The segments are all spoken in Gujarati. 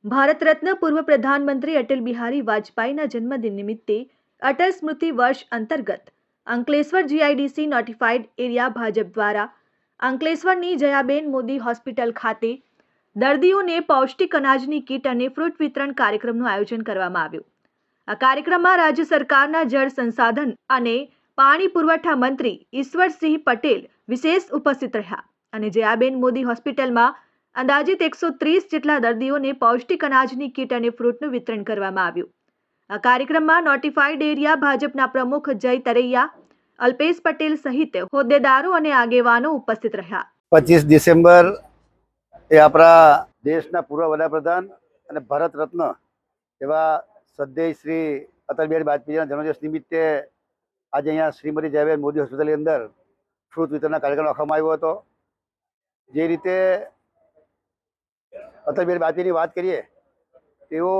ભારત રત્ન પૂર્વ પ્રધાનમંત્રી અટલ બિહારી વાજપેયીના જન્મદિન નિમિત્તે અટલ સ્મૃતિ વર્ષ અંતર્ગત Ankleshwar GIDC notified area Bhajap દ્વારા અંકલેશ્વરની જયાબેન મોદી હોસ્પિટલ ખાતે દર્દીઓને પૌષ્ટિક અનાજની કીટ અને ફ્રૂટ વિતરણ કાર્યક્રમનું આયોજન કરવામાં આવ્યું. આ કાર્યક્રમમાં રાજ્ય સરકારના જળ સંસાધન અને પાણી પુરવઠા મંત્રી ઈશ્વરસિંહ પટેલ વિશેષ ઉપસ્થિત રહ્યા અને જયાબેન મોદી હોસ્પિટલમાં અંદાજિત 130 જેટલા દર્દીઓને પૌષ્ટિક અનાજની કીટ અને ફ્રૂટનું વિતરણ કરવામાં આવ્યું. આ કાર્યક્રમમાં નોટિફાઈડ એરિયા ભાજપના પ્રમુખ જય તરૈયા, અલ્પેશ પટેલ સહિત હોદ્દેદારો અને આગેવાનો ઉપસ્થિત રહ્યા. 25 ડિસેમ્બર એ આપણા દેશના પૂર્વ વડાપ્રધાન અને ભારત રત્ન એવા સદૈવ શ્રી અટલ બિહારી વાજપેયીના જન્મદિવસ નિમિત્તે આજે અહીંયા શ્રીમતી જયાબેન મોદી હોસ્પિટલની અંદર ફ્રૂટ વિતરણના કાર્યક્રમ રાખવામાં આવ્યો હતો. જે રીતે અટલ બિહારી વાજપેયીની વાત કરીએ, તેઓ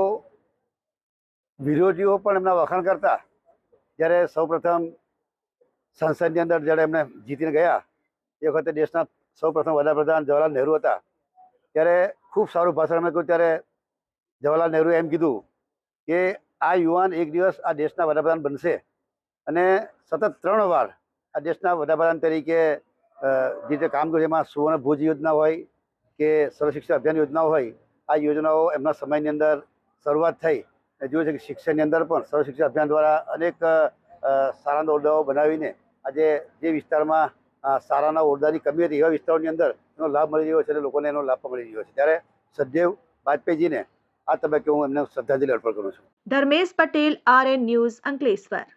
વિરોધીઓ પણ એમના વખાણ કરતા. જ્યારે સૌપ્રથમ સંસદની અંદર જ્યારે એમને જીતીને ગયા એ વખતે દેશના સૌપ્રથમ વડાપ્રધાન જવાહરલાલ નહેરુ હતા. ત્યારે ખૂબ સારું ભાષણ એમણે કહ્યું. ત્યારે જવાહરલાલ નહેરુએ એમ કીધું કે આ યુવાન એક દિવસ આ દેશના વડાપ્રધાન બનશે અને સતત 3 વાર આ દેશના વડાપ્રધાન તરીકે જે રીતે કામ કર્યું, એમાં સુવર્ણ ભુજ યોજના હોય કે સર્વ શિક્ષા અભિયાન યોજના હોય, આ યોજનાઓ એમના સમયની અંદર શરૂઆત થઈ. જોયું છે કે શિક્ષણની અંદર પણ સર્વ શિક્ષા અભિયાન દ્વારા અનેક શાળાના ઓરડાઓ બનાવીને આજે જે વિસ્તારમાં શાળાના ઓરડાની કમી હતી એવા વિસ્તારોની અંદર એનો લાભ મળી રહ્યો છે અને લોકોને એનો લાભ મળી રહ્યો છે. ત્યારે સદૈવ વાજપેયીજીને આ તબક્કે હું એમને શ્રદ્ધાંજલિ અર્પણ કરું છું. Dharmesh Patel, RN news, Ankleshwar.